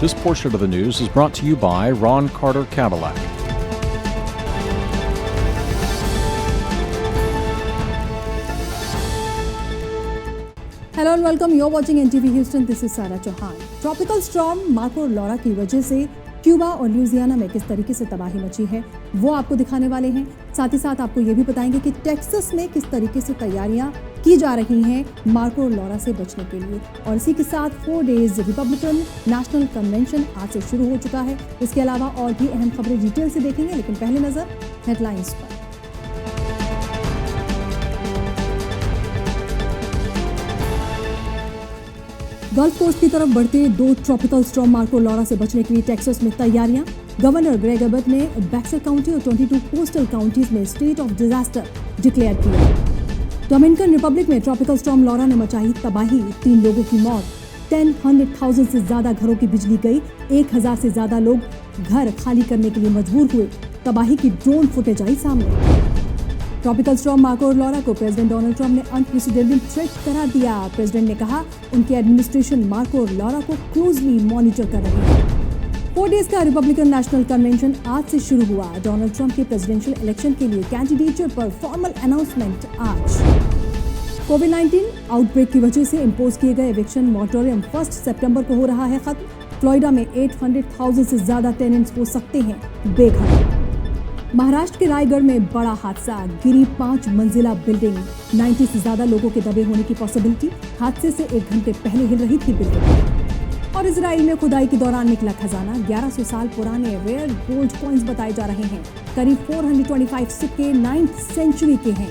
This portion of the news is brought to you by Ron Carter Cadillac. Hello and welcome, you are watching NTV Houston. This is Sarah Chauhan. Tropical storm Marco Laura की वजह से Cuba और ल्यूजियाना में किस तरीके से तबाही मची है वो आपको दिखाने वाले हैं। साथ ही साथ आपको ये भी बताएंगे कि टेक्सास में किस तरीके से तैयारियां की जा रही हैं मार्को लॉरा से बचने के लिए। और इसी के साथ 4 डेज रिपब्लिकन नेशनल कन्वेंशन आज से शुरू हो चुका है। इसके अलावा और भी अहम खबरें डिटेल से देखेंगे, लेकिन पहले नजर हेडलाइंस पर। गल्फ कोस्ट की तरफ बढ़ते 2 ट्रॉपिकल स्टॉर्म मार्को लॉरा से बचने के लिए टेक्सास में तैयारियां। गवर्नर ग्रेग एबट ने बैक्सर काउंटी और 22 कोस्टल काउंटीज में स्टेट ऑफ डिजास्टर डिक्लेयर किया। डोमिनिकन रिपब्लिक में ट्रॉपिकल स्टॉर्म लॉरा ने मचाई तबाही, 3 लोगों की मौत, 100,000 से ज्यादा घरों की बिजली गई, 1000 से ज्यादा लोग घर खाली करने के लिए मजबूर हुए। तबाही की ड्रोन फुटेज आई सामने। ट्रॉपिकल स्टॉर्म मार्को लॉरा को प्रेसिडेंट डोनाल्ड ट्रंप ने अनप्रेसिडेंटेड थ्रेट करार दिया। प्रेसिडेंट ने कहा उनकी एडमिनिस्ट्रेशन मार्को लॉरा को क्लोजली मॉनिटर कर रही है। 4 डेज का रिपब्लिकन नेशनल कन्वेंशन आज से शुरू हुआ। डोनाल्ड ट्रंप के प्रेसिडेंशियल इलेक्शन के लिए कैंडिडेचर पर फॉर्मल अनाउंसमेंट आज। कोविड-19 आउटब्रेक की वजह से इम्पोज किए गए एविक्शन मॉरेटोरियम 1 सितंबर को हो रहा है खत्म। फ्लोरिडा में 800,000 से ज्यादा टेनेंट्स हो सकते हैं बेघर। महाराष्ट्र के रायगढ़ में बड़ा हादसा, गिरी 5 मंजिला बिल्डिंग, 90 से ज्यादा लोगों के दबे होने की पॉसिबिलिटी। हादसे से 1 घंटे पहले हिल रही थी बिल्डिंग। और इजराइल में खुदाई के दौरान निकला खजाना, 1100 साल पुराने रेयर गोल्ड कॉइन्स बताए जा रहे हैं। करीब 425 सिक्के 9th सेंचुरी के हैं।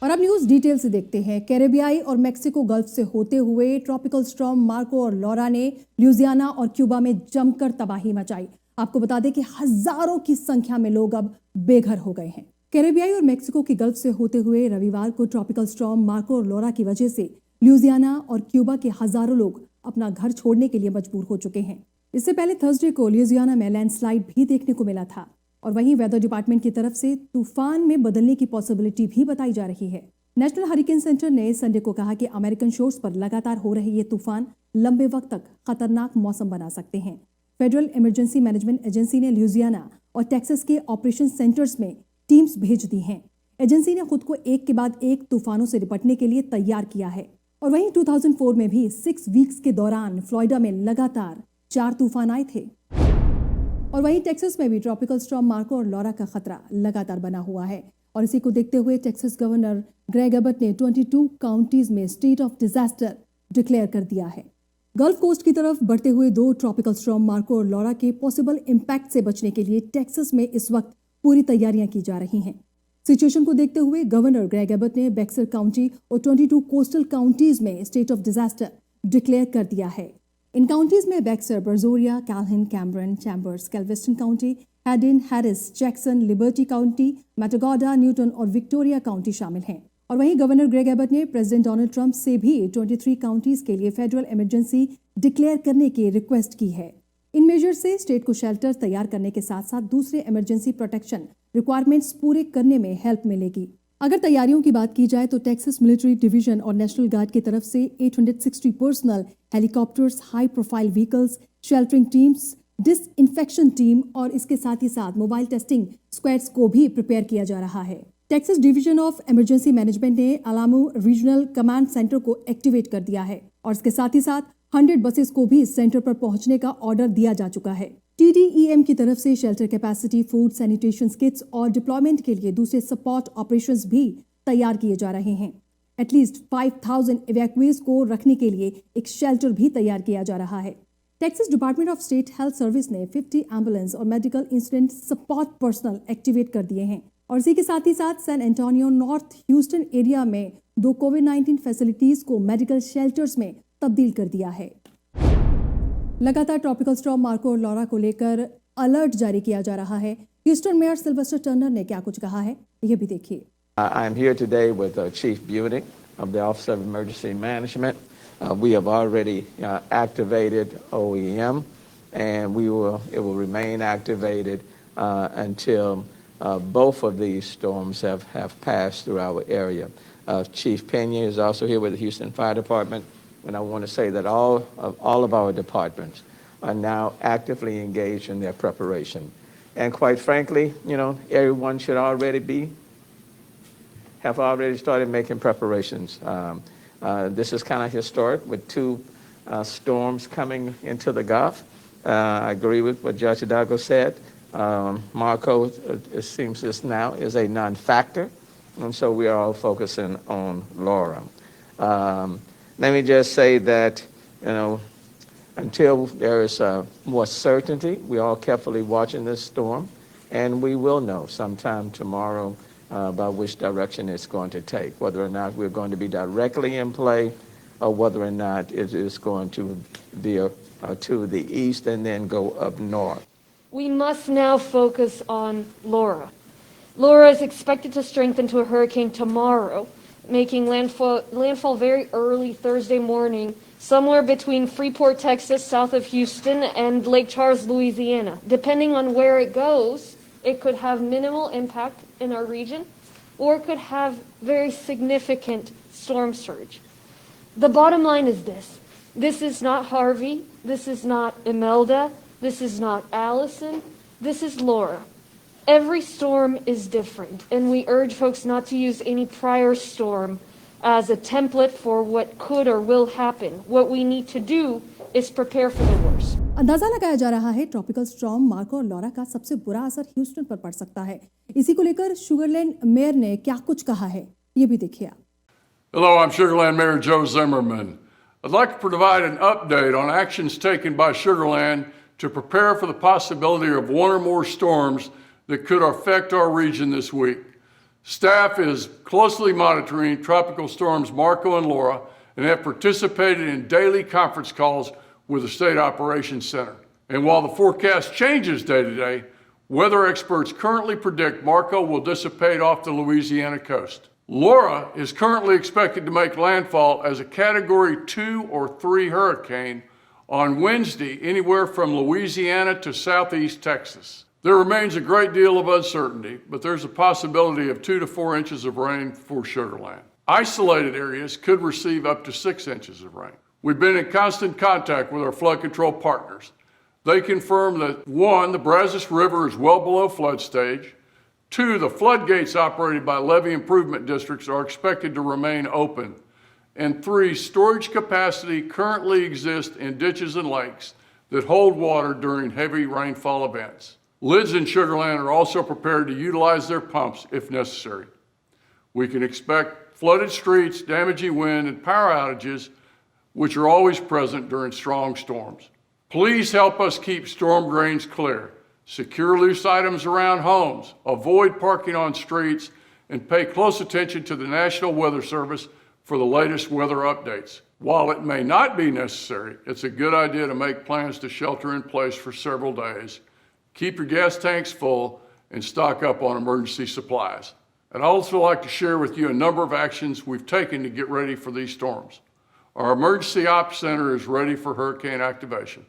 और अब न्यूज डिटेल से देखते हैं। कैरेबियाई और मेक्सिको गल्फ से होते हुए ट्रॉपिकल स्टॉर्म मार्को और लॉरा ने ल्यूजियाना और क्यूबा में जमकर तबाही मचाई। आपको बता दें कि हजारों की संख्या में लोग अब बेघर हो गए हैं। कैरेबियाई और मेक्सिको की गल्फ से होते हुए रविवार को ट्रॉपिकल स्टॉर्म मार्को और लॉरा की वजह से ल्यूजियाना और क्यूबा के हजारों लोग अपना घर छोड़ने के लिए मजबूर हो चुके हैं। इससे पहले थर्सडे को ल्यूजियाना में लैंडस्लाइड भी देखने को मिला था। और वहीं वेदर डिपार्टमेंट की तरफ से तूफान में बदलने की पॉसिबिलिटी भी बताई जा रही है। नेशनल हरिकेन सेंटर ने संडे को कहा कि अमेरिकन शोर्स पर लगातार हो रहे ये तूफान लंबे वक्त तक खतरनाक मौसम बना सकते हैं। फेडरल इमरजेंसी मैनेजमेंट एजेंसी ने ल्यूजियाना और टेक्सास के ऑपरेशन सेंटर्स में टीम्स भेज दी हैं। एजेंसी ने खुद को एक के बाद एक तूफानों से निपटने के लिए तैयार किया है। और वहीं 2004 में भी 6 वीक्स के दौरान फ्लोरिडा में लगातार 4 तूफान आए थे। और वहीं टेक्सास में भी ट्रॉपिकल स्टॉर्म मार्को और लॉरा का खतरा लगातार बना हुआ है। और इसी को देखते हुए टेक्सास गवर्नर ग्रेग एबट ने 22 काउंटीज में स्टेट ऑफ डिजास्टर डिक्लेयर कर दिया है। गल्फ कोस्ट की तरफ बढ़ते हुए 2 ट्रॉपिकल स्टॉर्म मार्को और लॉरा के पॉसिबल इंपैक्ट से बचने के लिए टेक्सास में इस वक्त पूरी तैयारियां की जा रही हैं। सिचुएशन को देखते हुए गवर्नर ग्रेग एबट ने बैक्सर काउंटी और 22 कोस्टल काउंटीज में स्टेट ऑफ डिजास्टर डिक्लेयर कर दिया है। इन काउंटीज में Bexar, Brazoria, Calhoun, Cameron, Chambers, Galveston county, Hardin, Harris, Jackson, Liberty county, Matagorda, Newton और विक्टोरिया काउंटी शामिल हैं। और वहीं गवर्नर ग्रेग एबट ने प्रेसिडेंट डोनाल्ड ट्रंप से भी 23 काउंटीज के लिए फेडरल इमरजेंसी डिक्लेयर करने की रिक्वेस्ट की है। इन मेजर से स्टेट को शेल्टर तैयार करने के साथ साथ दूसरे इमरजेंसी प्रोटेक्शन रिक्वायरमेंट्स पूरे करने में हेल्प मिलेगी। अगर तैयारियों की बात की जाए तो टेक्सास मिलिट्री डिवीजन और नेशनल गार्ड की तरफ से 860 personal, helicopters, high profile vehicles, sheltering teams, disinfection team और इसके साथ ही साथ मोबाइल टेस्टिंग स्क्वाड्स को भी प्रिपेयर किया जा रहा है। Texas division of emergency management ने अलामो रीजनल कमांड सेंटर को एक्टिवेट कर दिया है। और इसके साथ ही साथ 100 बसेस को भी सेंटर पर पहुंचने का ऑर्डर दिया जा चुका है। TDEM की तरफ से shelter capacity, food, sanitation kits और डिप्लॉयमेंट के लिए दूसरे सपोर्ट ऑपरेशंस भी तैयार किए जा रहे हैं। एटलीस्ट 5,000 इवैक्यूएज को रखने के लिए एक शेल्टर भी तैयार किया जा रहा है। Texas department of state health service ने 50 एम्बुलेंस और medical incident support personnel activate कर दिए हैं। और इसी के साथ ही साथ San Antonio, north Houston area में 2 कोविड-19 फैसिलिटीज को मेडिकल शेल्टर्स में तब्दील कर दिया है। लगातार ट्रॉपिकल स्टॉर्म मार्को और लॉरा को लेकर अलर्ट जारी किया जा रहा है। ह्यूस्टन मेयर सिल्वेस्टर टर्नर ने क्या कुछ कहा है, ये भी देखिए। I am here today with Chief Buick of the Office of Emergency Management. We have already activated OEM, and it will remain activated until both of these storms have passed through our area. Chief Pena is also here with the Houston Fire Department. And I want to say that all of our departments are now actively engaged in their preparation. And quite frankly, everyone should have already started making preparations. This is kind of historic with two storms coming into the Gulf. I agree with what Judge Hidalgo said. Marco, it seems this now is a non-factor, and so we are all focusing on Laura. Let me just say that, until there is more certainty, we're all carefully watching this storm, and we will know sometime tomorrow about which direction it's going to take, whether or not we're going to be directly in play or whether or not it is going to veer to the east and then go up north. We must now focus on Laura. Laura is expected to strengthen to a hurricane tomorrow, making landfall very early Thursday morning, somewhere between Freeport, Texas, south of Houston, and Lake Charles, Louisiana. Depending on where it goes, it could have minimal impact in our region, or it could have very significant storm surge. The bottom line is this. This is not Harvey. This is not Imelda. This is not Allison. This is Laura. Every storm is different, and we urge folks not to use any prior storm as a template for what could or will happen. What we need to do is prepare for the worst. अंदाजा लगाया जा रहा है tropical storm Marco और Laura का सबसे बुरा असर ह्यूस्टन पर पड़ सकता है। इसी को लेकर शुगरलैंड मेयर ने क्या कुछ कहा है, ये भी देखिए आप। Hello, I'm Sugarland Mayor Joe Zimmerman. I'd like to provide an update on actions taken by Sugarland to prepare for the possibility of one or more storms that could affect our region this week. Staff is closely monitoring tropical storms Marco and Laura and have participated in daily conference calls with the State Operations Center. And while the forecast changes day to day, weather experts currently predict Marco will dissipate off the Louisiana coast. Laura is currently expected to make landfall as a Category 2 or 3 hurricane on Wednesday, anywhere from Louisiana to southeast Texas. There remains a great deal of uncertainty, but there's a possibility of 2 to 4 inches of rain for Sugarland. Isolated areas could receive up to 6 inches of rain. We've been in constant contact with our flood control partners. They confirm that 1, the Brazos River is well below flood stage. 2, the floodgates operated by levee improvement districts are expected to remain open. And 3, storage capacity currently exists in ditches and lakes that hold water during heavy rainfall events. Lids in Sugarland are also prepared to utilize their pumps if necessary. We can expect flooded streets, damaging wind, and power outages, which are always present during strong storms. Please help us keep storm drains clear, secure loose items around homes, avoid parking on streets, and pay close attention to the National Weather Service for the latest weather updates. While it may not be necessary, it's a good idea to make plans to shelter in place for several days. Keep your gas tanks full and stock up on emergency supplies. I'd also like to share with you a number of actions we've taken to get ready for these storms. Our Emergency Ops Center is ready for hurricane activation.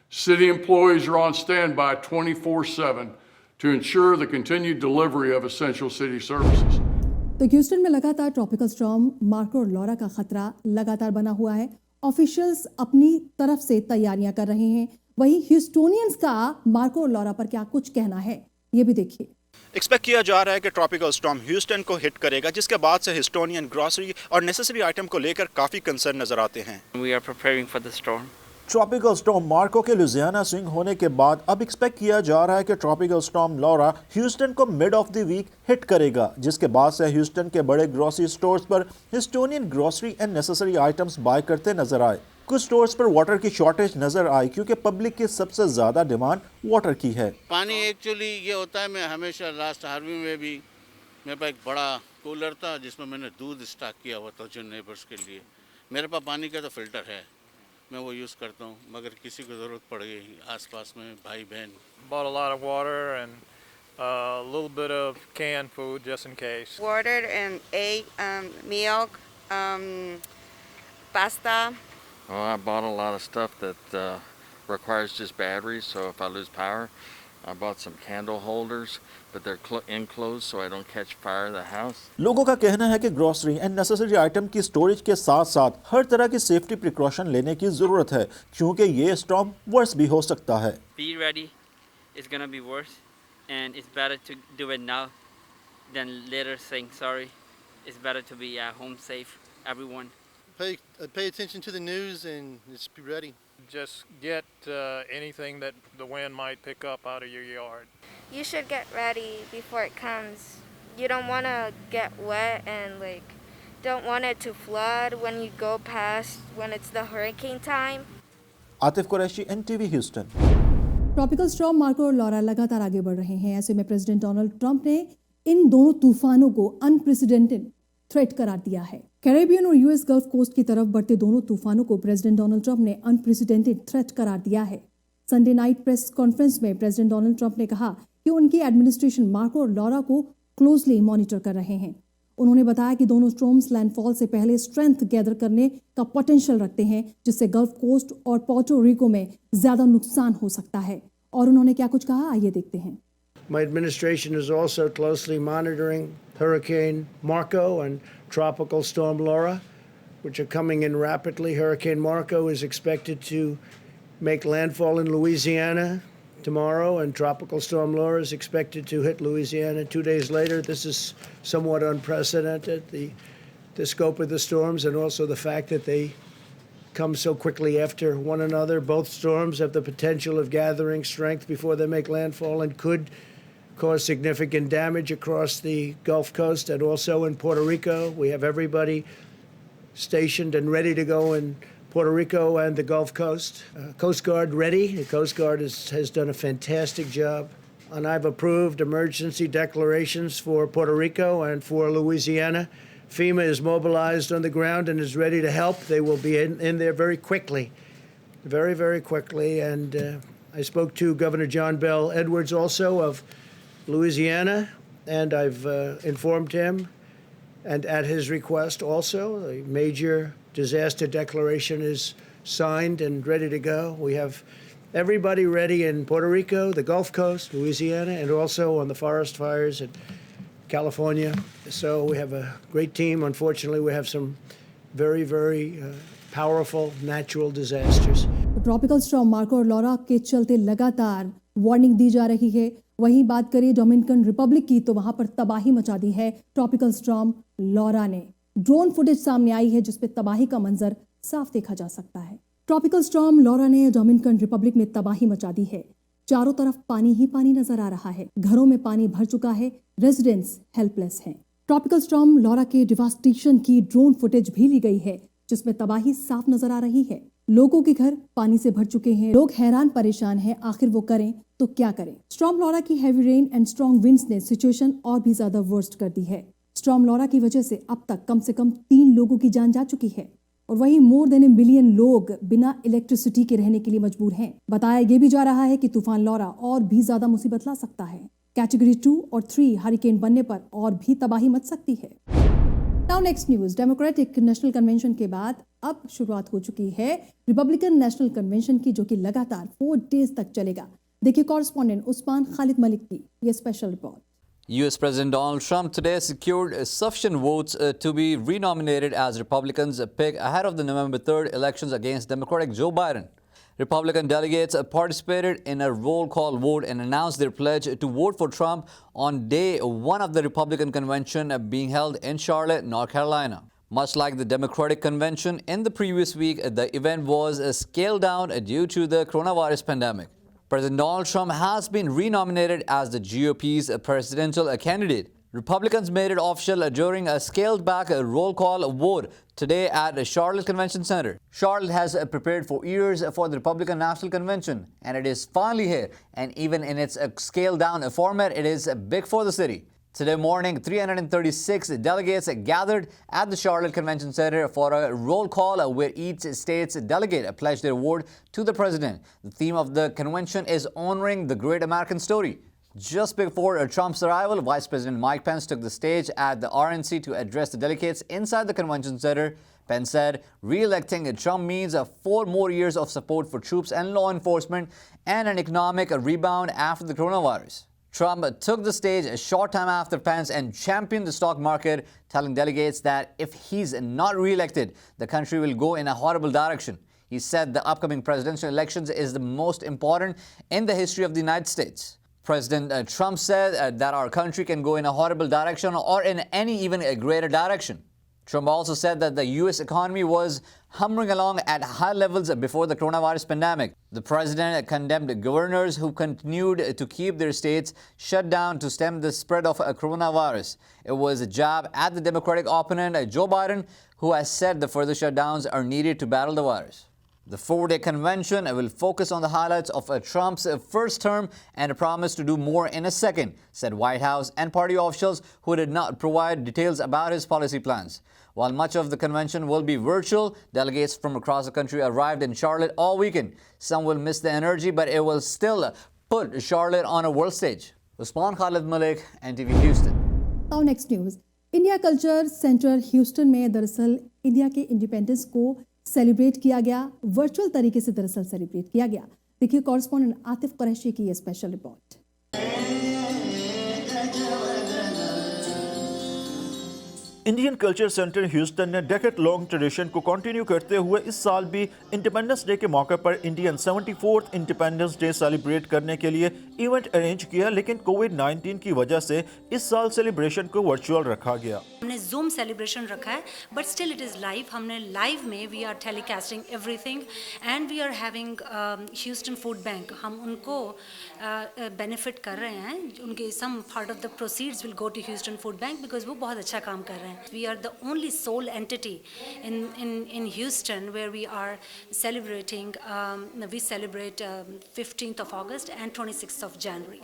City employees are on standby 24/7 to ensure the continued delivery of essential city services. तो Houston में लगातार tropical storm Marco और Laura का खतरा लगातार बना हुआ है। ऑफिशियल्स अपनी तरफ से तैयारियां कर रहे हैं, वहीं ह्यूस्टोनियंस का मार्को और लॉरा पर क्या कुछ कहना है, ये भी देखिए। एक्सपेक्ट किया जा रहा है कि ट्रॉपिकल स्टॉर्म ह्यूस्टन को हिट करेगा, जिसके बाद से ह्यूस्टोनियन ग्रोसरी और नेसेसरी आइटम को लेकर काफ़ी कंसर्न नजर आते हैं। We are preparing for the storm. Tropical storm Marco के लुजियाना स्विंग होने के बाद अब एक्सपेक्ट किया जा रहा है कि ट्रॉपिकल स्टॉर्म लॉरा ह्यूस्टन को mid of the week hit करेगा, जिसके बाद से ह्यूस्टन के बड़े ग्रोसरी स्टोर्स पर Houstonian grocery and necessary items buy करते नजर आए। कुछ स्टोर्स पर वाटर की शॉर्टेज नजर आई क्योंकि पब्लिक की सबसे ज्यादा डिमांड वाटर की है। पानी एक्चुअली ये होता है, मैं हमेशा लास्ट हार्वी में भी मेरे पास एक बड़ा कूलर था जिसमें मैंने दूध स्टॉक किया हुआ था जो नेबर्स के लिए। मेरे पास पानी का तो फिल्टर है, मैं वो यूज़ करता हूँ, मगर किसी को ज़रूरत पड़ गई आसपास में भाई बहन। Bought a lot of water and a little bit of canned food just in case. Water and egg, milk, pasta. Well, I bought a lot of stuff that requires just batteries, so if I lose power, I bought some candle holders, but they're enclosed so I don't catch fire in the house. लोगों का कहना है कि grocery and necessary item की storage के साथ साथ हर तरह की सेफ्टी प्रिकॉशन लेने की जरूरत है, क्योंकि ये स्टॉर्म वर्स भी हो सकता है। Be ready. It's gonna be worse, and it's better to do it now than later saying sorry. It's better to be at home safe, everyone. Pay attention to the news and just be ready. Just get anything that the wind might pick up out of your yard. You should get ready before it comes. You don't want to get wet and don't want it to flood when you go past when it's the hurricane time. Atif Qureshi, NTV Houston. Tropical storm Marco और Laura लगातार आगे बढ़ रहे हैं। ऐसे में president Donald Trump ने इन दोनों तूफानों को अनप्रेसिडेंटेड थ्रेट करार दिया है। कैरेबियन और यूएस गल्फ कोस्ट की तरफ बढ़ते दोनों तूफानों को प्रेसिडेंट डोनाल्ड ट्रंप ने अनप्रेसिडेंटेड थ्रेट करार दिया है। संडे नाइट प्रेस कॉन्फ्रेंस में प्रेसिडेंट डोनाल्ड ट्रंप ने कहा कि उनकी एडमिनिस्ट्रेशन मार्को और लॉरा को क्लोजली मॉनिटर कर रहे हैं। उन्होंने बताया कि दोनों स्टॉर्म्स लैंडफॉल से पहले स्ट्रेंथ गैदर करने का पोटेंशियल रखते हैं, जिससे गल्फ कोस्ट और पोर्टो रिको में ज्यादा नुकसान हो सकता है। और उन्होंने क्या कुछ कहा, आइए देखते हैं। My administration is also closely monitoring Hurricane Marco and Tropical Storm Laura, which are coming in rapidly. Hurricane Marco is expected to make landfall in Louisiana tomorrow, and Tropical Storm Laura is expected to hit Louisiana 2 days later. This is somewhat unprecedented, the scope of the storms and also the fact that they come so quickly after one another. Both storms have the potential of gathering strength before they make landfall and could cause significant damage across the Gulf Coast and also in Puerto Rico. We have everybody stationed and ready to go in Puerto Rico and the Gulf Coast. Coast Guard ready. The Coast Guard has done a fantastic job. And I've approved emergency declarations for Puerto Rico and for Louisiana. FEMA is mobilized on the ground and is ready to help. They will be in there very quickly, very, very quickly. And I spoke to Governor John Bell Edwards also of Louisiana, and I've informed him, and at his request also, a major disaster declaration is signed and ready to go. We have everybody ready in Puerto Rico, the Gulf Coast, Louisiana, and also on the forest fires in California. So we have a great team. Unfortunately, we have some very, very powerful natural disasters. Tropical storm Marco और Laura के चलते लगातार warning दी जा रही है। वहीं बात करें डोमिनिकन रिपब्लिक की, तो वहां पर तबाही मचा दी है ट्रॉपिकल स्टॉर्म लॉरा ने। ड्रोन फुटेज सामने आई है जिसपे तबाही का मंजर साफ देखा जा सकता है। ट्रॉपिकल स्टॉर्म लॉरा ने डोमिनिकन रिपब्लिक में तबाही मचा दी है। चारों तरफ पानी ही पानी नजर आ रहा है, घरों में पानी भर चुका है, रेजिडेंट्स हेल्पलेस हैं। ट्रॉपिकल स्टॉर्म लॉरा के डिवास्टेशन की ड्रोन फुटेज भी ली गई है जिसमें तबाही साफ नजर आ रही है। लोगों के घर पानी से भर चुके हैं, लोग हैरान परेशान हैं, आखिर वो करें तो क्या करें। स्टॉर्म लॉरा की heavy rain and strong winds ने सिचुएशन और भी ज्यादा वर्स्ट कर दी है। स्टॉर्म लॉरा की वजह से अब तक कम से कम 3 लोगों की जान जा चुकी है और वहीं मोर देन 1 मिलियन लोग बिना इलेक्ट्रिसिटी के रहने के लिए मजबूर हैं। बताया ये भी जा रहा है कि तूफान लॉरा और भी ज्यादा मुसीबत ला सकता है। कैटेगरी 2 और 3 हरिकेन बनने पर और भी तबाही मच सकती है। Now next news. Democratic national convention के बाद अब शुरुआत हो चुकी है रिपब्लिकन नेशनल कन्वेंशन की, जो कि लगातार 4 डेज तक चलेगा। देखिए कॉरेस्पॉन्डेंट उस्मान खालिद मलिक की ये special report. U.S. President Donald Trump today secured sufficient votes to be renominated as Republicans pick ahead of the November 3rd elections against Democratic Joe Biden. Republican delegates participated in a roll call vote and announced their pledge to vote for Trump on day 1 of the Republican convention being held in Charlotte, North Carolina. Much like the Democratic convention in the previous week, the event was scaled down due to the coronavirus pandemic. President Donald Trump has been renominated as the GOP's presidential candidate. Republicans made it official during a scaled-back roll call vote today at the Charlotte Convention Center. Charlotte has prepared for years for the Republican National Convention, and it is finally here. And even in its scaled-down format, it is big for the city. Today morning, 336 delegates gathered at the Charlotte Convention Center for a roll call where each state's delegate pledged their vote to the president. The theme of the convention is honoring the great American story. Just before Trump's arrival, Vice President Mike Pence took the stage at the RNC to address the delegates inside the convention center. Pence said re-electing Trump means 4 more years of support for troops and law enforcement and an economic rebound after the coronavirus. Trump took the stage a short time after Pence and championed the stock market, telling delegates that if he's not re-elected, the country will go in a horrible direction. He said the upcoming presidential elections is the most important in the history of the United States. President Trump said that our country can go in a horrible direction or in any even a greater direction. Trump also said that the U.S. economy was humming along at high levels before the coronavirus pandemic. The president condemned governors who continued to keep their states shut down to stem the spread of coronavirus. It was a jab at the Democratic opponent, Joe Biden, who has said the further shutdowns are needed to battle the virus. The 4-day convention will focus on the highlights of Trump's first term and a promise to do more in a second, said White House and party officials who did not provide details about his policy plans. While much of the convention will be virtual, delegates from across the country arrived in Charlotte all weekend. Some will miss the energy, but it will still put Charlotte on a world stage. Usman Khalid Malik, NTV Houston. Now next news. India culture centre Houston में दरअसल India के independence को celebrate किया गया, virtual तरीके से दरअसल celebrate किया गया। देखिए कॉरेस्पॉन्डेंट आतिफ कुरैशी की ये special report. Indian culture centre Houston ने डेकेड लॉन्ग ट्रेडिशन को कंटिन्यू करते हुए इस साल भी इंडिपेंडेंस डे के मौके पर Indian 74th independence day celebrate करने के लिए इवेंट अरेंज किया, लेकिन कोविड-19 की वजह से इस साल सेलिब्रेशन को वर्चुअल रखा गया। हमने जूम सेलिब्रेशन रखा है, but still it is live. हमने लाइव में we are telecasting everything and we are having Houston food bank. हम उनको बेनिफिट कर रहे हैं, उनके some part of the proceeds will go to Houston food bank because वो बहुत अच्छा काम कर रहे हैं। We are the only sole entity in Houston where we are celebrating, we celebrate 15th of August and 26th of January.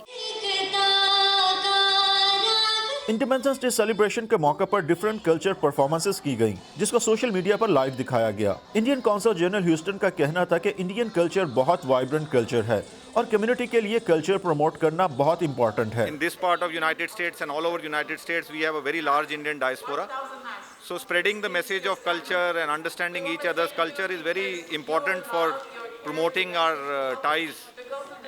Independence day celebration के मौके पर डिफरेंट कल्चर परफॉर्मेंसेस की गईं, जिसको सोशल मीडिया पर लाइव दिखाया गया। इंडियन काउंसिल जनरल ह्यूस्टन का कहना था कि इंडियन कल्चर बहुत वाइब्रेंट कल्चर है और कम्युनिटी के लिए कल्चर प्रमोट करना बहुत इंपॉर्टेंट है। In this part of United States and all over United States, we have a very large Indian diaspora. So spreading the message of culture and understanding each other's culture is very important for promoting our ties.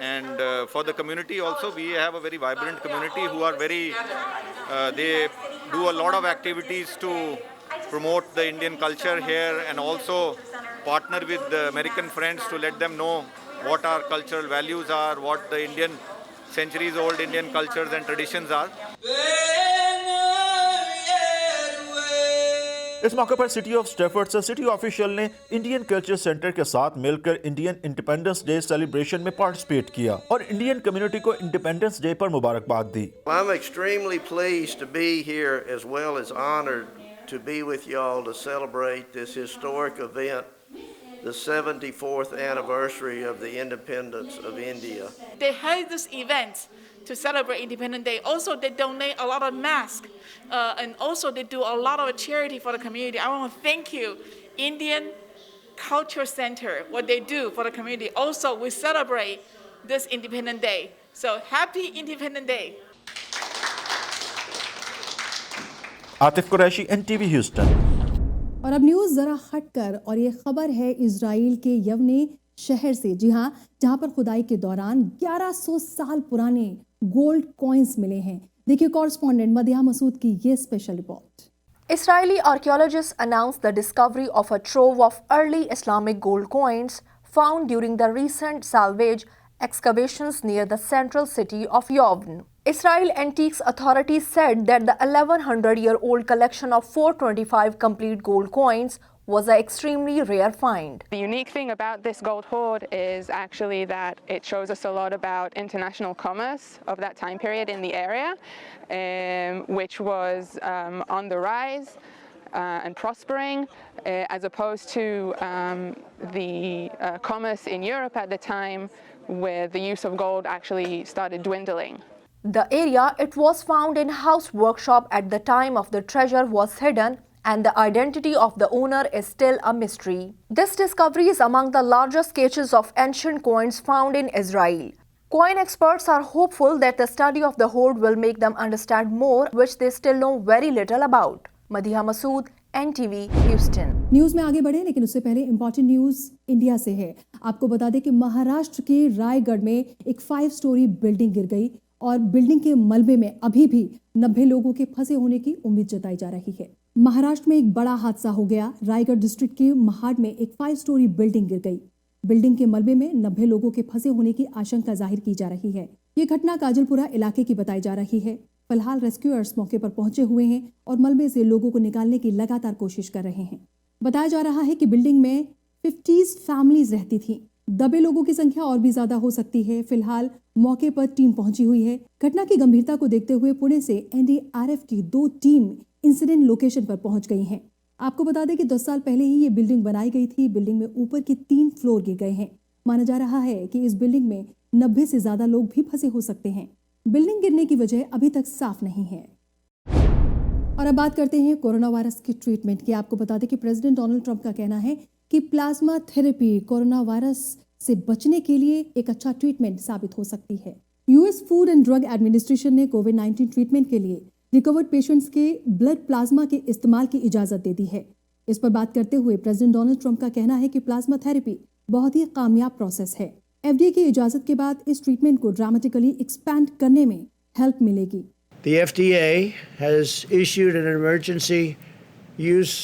And for the community also, we have a very vibrant community who are very, they do a lot of activities to promote the Indian culture here and also partner with the American friends to let them know what our cultural values are, what the Indian centuries old Indian cultures and traditions are. इस मौके पर city of Stafford से city official ने Indian culture centre के साथ मिलकर Indian independence day celebration में participate किया और इंडियन कम्युनिटी को इंडिपेंडेंस डे पर मुबारकबाद दी। I'm extremely pleased to be here as well as honored to be with y'all to celebrate this historic event, the 74th anniversary of the independence of India. They hold this event to celebrate Independence Day. Also, they donate a lot of masks, and also they do a lot of charity for the community. I want to thank you, Indian Culture Center, what they do for the community. Also, we celebrate this Independence Day. So, happy Independence Day. Atif Qureshi, NTV Houston. और अब news ज़रा हटकर, और ये खबर है Israel के यवने शहर से। जी हाँ, जहां पर खुदाई के दौरान 1100 साल पुराने गोल्ड कॉइन्स मिले हैं। देखिए कॉरेस्पॉन्डेंट मदिहा मसूद की ये special report. Israeli archaeologists announced the discovery of a trove of early Islamic gold coins found during the recent salvage excavations near the central city of Yavne. Israel Antiques Authority said that the 1100-year-old collection of 425 complete gold coins was an extremely rare find. The unique thing about this gold hoard is actually that it shows us a lot about international commerce of that time period in the area, which was on the rise and prospering, as opposed to the commerce in Europe at the time, where the use of gold actually started dwindling. The area it was found in house workshop at the time of the treasure was hidden, and the identity of the owner is still a mystery. This discovery is among the largest caches of ancient coins found in Israel. Coin experts are hopeful that the study of the hoard will make them understand more, which they still know very little about. Madiha Masood, NTV Houston। News में आगे बढ़े लेकिन उससे पहले important news India से है। आपको बता दें कि महाराष्ट्र के रायगढ़ में एक 5 स्टोरी बिल्डिंग गिर गई और बिल्डिंग के मलबे में अभी भी 90 लोगों के फंसे होने की उम्मीद जताई जा रही है। महाराष्ट्र में एक बड़ा हादसा हो गया। रायगढ़ डिस्ट्रिक्ट के महाड में एक 5 स्टोरी बिल्डिंग गिर गई। बिल्डिंग के मलबे में 90 लोगों के फंसे होने की आशंका जाहिर की जा रही है। ये घटना काजलपुरा इलाके की बताई जा रही है। फिलहाल रेस्क्यूअर्स मौके पर पहुंचे हुए हैं और मलबे से लोगों को निकालने की लगातार कोशिश कर रहे हैं। बताया जा रहा है कि बिल्डिंग में 50 फैमिलीज रहती थी। दबे लोगों की संख्या और भी ज्यादा हो सकती है। फिलहाल मौके पर टीम पहुंची हुई है। घटना की गंभीरता को देखते हुए पुणे से NDRF की 2 टीम इंसिडेंट लोकेशन पर पहुंच गई हैं। आपको बता दें कि 10 साल पहले ही ये बिल्डिंग बनाई गई थी। बिल्डिंग में ऊपर के 3 फ्लोर गिर गए हैं। माना जा रहा है कि इस बिल्डिंग में 90 से ज्यादा लोग भी फंसे हो सकते हैं। बिल्डिंग गिरने की वजह अभी तक साफ नहीं है। और अब बात करते हैं कोरोना वायरस की ट्रीटमेंट की। आपको बता दें कि प्रेसिडेंट डोनाल्ड ट्रंप का कहना है कि प्लाज्मा थेरेपी कोरोना वायरस से बचने के लिए एक अच्छा ट्रीटमेंट साबित हो सकती है। US food and drug administration ने कोविड-19 ट्रीटमेंट के लिए रिकवर्ड पेशेंट्स के ब्लड प्लाज्मा के इस्तेमाल की इजाजत दे दी है। इस पर बात करते हुए प्रेसिडेंट डोनाल्ड ट्रंप का कहना है कि प्लाज्मा थेरेपी बहुत ही कामयाब प्रोसेस है। FDA की इजाजत के बाद इस ट्रीटमेंट को ड्रामेटिकली एक्सपैंड करने में हेल्प मिलेगी। The FDA has issued an emergency use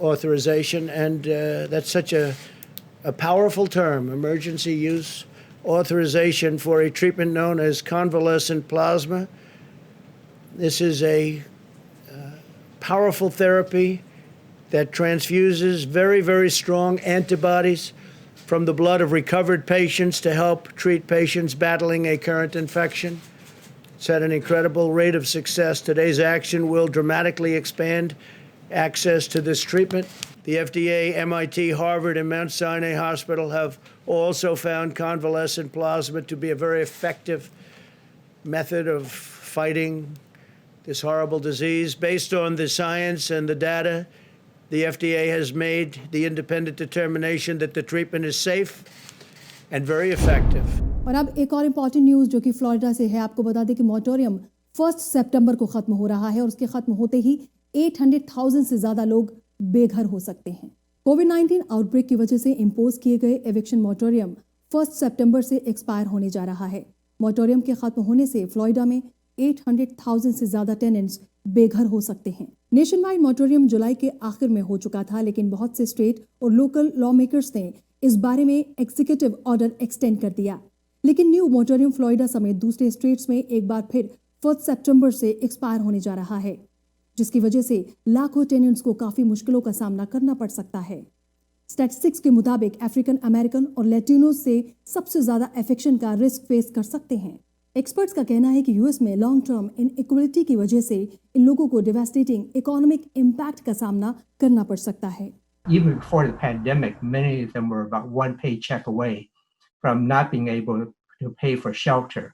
authorization, and that's such a powerful term, emergency use authorization for a treatment known as convalescent plasma. This is a powerful therapy that transfuses very, very strong antibodies from the blood of recovered patients to help treat patients battling a current infection. It's had an incredible rate of success. Today's action will dramatically expand access to this treatment. The FDA, MIT, Harvard, and Mount Sinai Hospital have also found convalescent plasma to be a very effective method of fighting this horrible disease. Based on the science and the data, the FDA has made the independent determination that the treatment is safe and very effective. और अब एक और important news जो कि Florida से है। आपको बता दें कि मॉरेटोरियम 1 सितंबर को खत्म हो रहा है और उसके खत्म होते ही 800,000 से ज्यादा लोग बेघर हो सकते हैं। कोविड-19 आउटब्रेक की वजह से इम्पोज किए गए एविक्शन मॉरेटोरियम 1 सितंबर से एक्सपायर होने जा रहा है। मॉरेटोरियम के खत्म होने से फ्लोरिडा में 800,000 से ज्यादा टेनेंट्स बेघर हो सकते हैं। नेशन वाइड मॉरेटोरियम जुलाई के आखिर में हो चुका था, लेकिन बहुत से स्टेट और लोकल लॉ मेकर्स ने इस बारे में एग्जीक्यूटिव ऑर्डर एक्सटेंड कर दिया। लेकिन न्यू मॉरेटोरियम फ्लोरिडा समेत दूसरे स्टेट्स में एक बार फिर 1 सितंबर से एक्सपायर होने जा रहा है, जिसकी वजह से लाखों टेनेंट्स को काफी मुश्किलों का सामना करना पड़ सकता है। स्टैटिस्टिक्स के मुताबिक अफ्रीकन अमेरिकन और लैटिनोज से सबसे ज्यादा एफेक्शन का रिस्क फेस कर सकते हैं। एक्सपर्ट्स का कहना है कि यूएस में लॉन्ग टर्म इनइक्वालिटी की वजह से इन लोगों को डिवास्टेटिंग इकोनॉमिक इम्पैक्ट का सामना करना पड़ सकता है। Even before the pandemic, many of them were about one paycheck away from not being able to pay for shelter.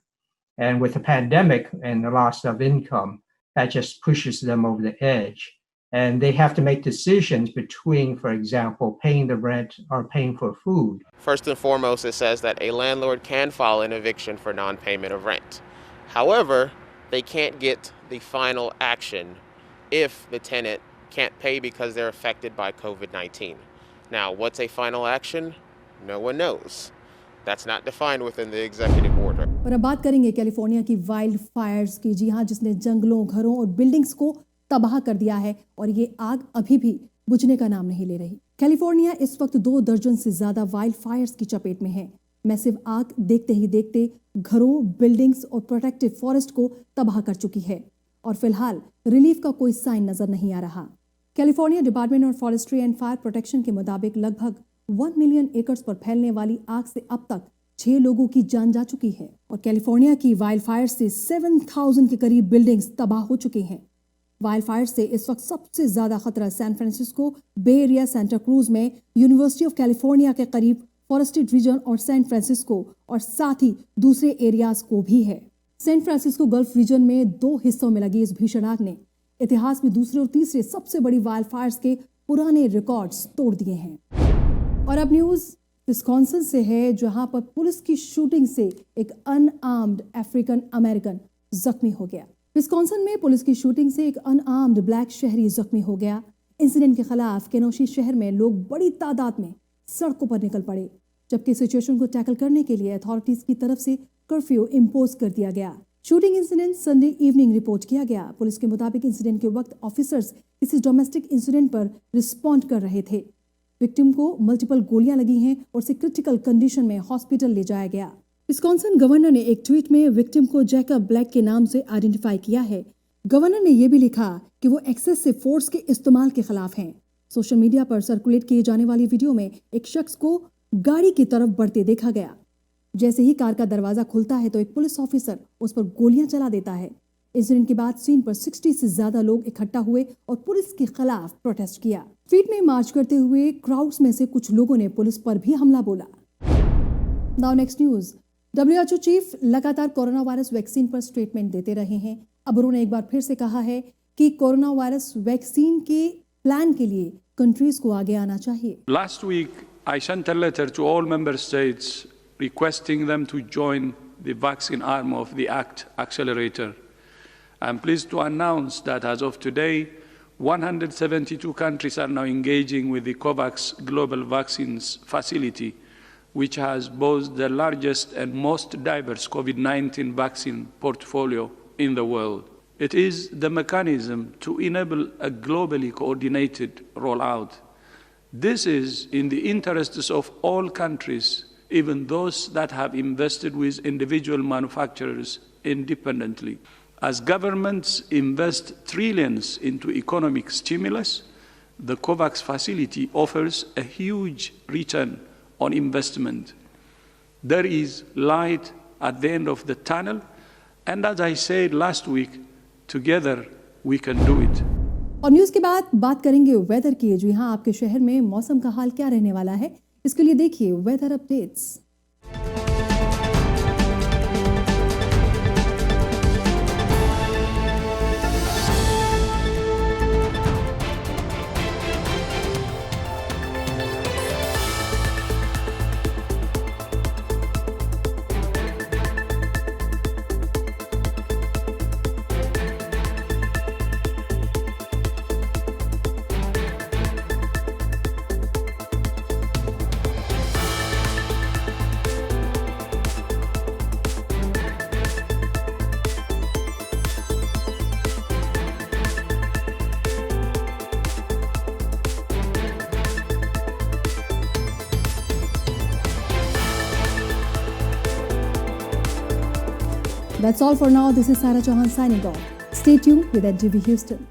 And with the pandemic and the loss of income, that just pushes them over the edge. And they have to make decisions between, for example, paying the rent or paying for food. First and foremost, it says that a landlord can file an eviction for non-payment of rent. However, they can't get the final action if the tenant can't pay because they're affected by COVID-19. Now, what's a final action? No one knows. That's not defined within the executive order. और अब बात करेंगे California की wild Fyers की। जी हाँ, जिसने जंगलों, घरों और बिल्डिंग्स को तबाह कर दिया है और ये आग अभी भी बुझने का नाम नहीं ले रही। कैलिफोर्निया इस वक्त 2 दर्जन से ज्यादा वाइल्ड फायर्स की चपेट में है। मैसिव आग देखते ही देखते घरों, बिल्डिंग्स और प्रोटेक्टिव फॉरेस्ट को तबाह कर चुकी है और फिलहाल रिलीफ का कोई साइन नजर नहीं आ रहा। California department of forestry and fire protection के मुताबिक लगभग 1 मिलियन एकड़ पर फैलने वाली आग से अब तक 6 लोगों की जान जा चुकी है और कैलिफोर्निया की वाइल्ड फायर से 7,000 के करीब बिल्डिंग्स तबाह हो चुकी हैं। वाइल्ड फायर से इस वक्त सबसे ज्यादा खतरा सैन फ्रांसिस्को, बे एरिया, सेंटा क्रूज में यूनिवर्सिटी ऑफ कैलिफोर्निया के करीब फॉरेस्टेड रीजन और सैन फ्रांसिस्को और साथ ही दूसरे एरियाज को भी है। सैन फ्रांसिस्को गल्फ रीजन में 2 हिस्सों में लगी इस भीषण आग ने इतिहास में दूसरे और तीसरे सबसे बड़ी वाइल्ड फायर्स के पुराने रिकॉर्ड्स तोड़ दिए हैं। और अब न्यूज विस्कॉन्सिन से है, जहां पर पुलिस की शूटिंग से एक अनआर्म्ड अफ्रीकन अमेरिकन जख्मी हो गया। विस्कॉन्सिन में पुलिस की शूटिंग से एक अनआर्म्ड ब्लैक शहरी जख्मी हो गया। इंसिडेंट के खिलाफ केनोशी शहर में लोग बड़ी तादाद में सड़कों पर निकल पड़े, जबकि सिचुएशन को टैकल करने के लिए अथॉरिटीज की तरफ से कर्फ्यू इम्पोज कर दिया गया। Shooting incident Sunday evening report किया गया। पुलिस के मुताबिक इंसिडेंट के वक्त ऑफिसर्स किसी डोमेस्टिक इंसिडेंट पर रिस्पॉन्ड कर रहे थे। विक्टिम को मल्टीपल गोलियां लगी हैं और उसे क्रिटिकल कंडीशन में हॉस्पिटल ले जाया गया। विस्कॉन्सिन गवर्नर ने एक ट्वीट में विक्टिम को जैकब ब्लैक के नाम से आइडेंटिफाई किया है। गवर्नर ने यह भी लिखा कि वो एक्सेसिव फोर्स के इस्तेमाल के खिलाफ हैं। सोशल मीडिया पर सर्कुलेट किए जाने वाली वीडियो में एक शख्स को गाड़ी की तरफ बढ़ते देखा गया। जैसे ही कार का दरवाजा खुलता है तो एक पुलिस ऑफिसर उस पर गोलियां चला देता है। इंसिडेंट के बाद सीन पर 60 से ज्यादा लोग इकट्ठा हुए और पुलिस के खिलाफ प्रोटेस्ट किया। फील्ड में मार्च करते हुए क्राउड्स में से कुछ लोगों ने पुलिस पर भी हमला बोला। Now next news. WHO chief लगातार कोरोना वायरस वैक्सीन पर स्टेटमेंट देते रहे हैं। अब उन्होंने एक बार फिर से कहा है कि कोरोना वायरस वैक्सीन के प्लान के लिए कंट्रीज को आगे आना चाहिए। Last week, I sent a letter to all member states requesting them to join the vaccine arm of the ACT Accelerator. I am pleased to announce that as of today, 172 countries are now engaging with the COVAX Global Vaccines Facility, which has both the largest and most diverse COVID-19 vaccine portfolio in the world. It is the mechanism to enable a globally coordinated rollout. This is in the interests of all countries, even those that have invested with individual manufacturers independently. As governments invest trillions into economic stimulus, the COVAX facility offers a huge return on investment. There is light at the end of the tunnel, and as I said last week, together we can do it. और news के बाद बात करेंगे weather की। जी हाँ, आपके शहर में मौसम का हाल क्या रहने वाला है, इसके लिए देखिए weather updates. That's all for now. This is Sarah Chauhan signing off. Stay tuned with NTV Houston.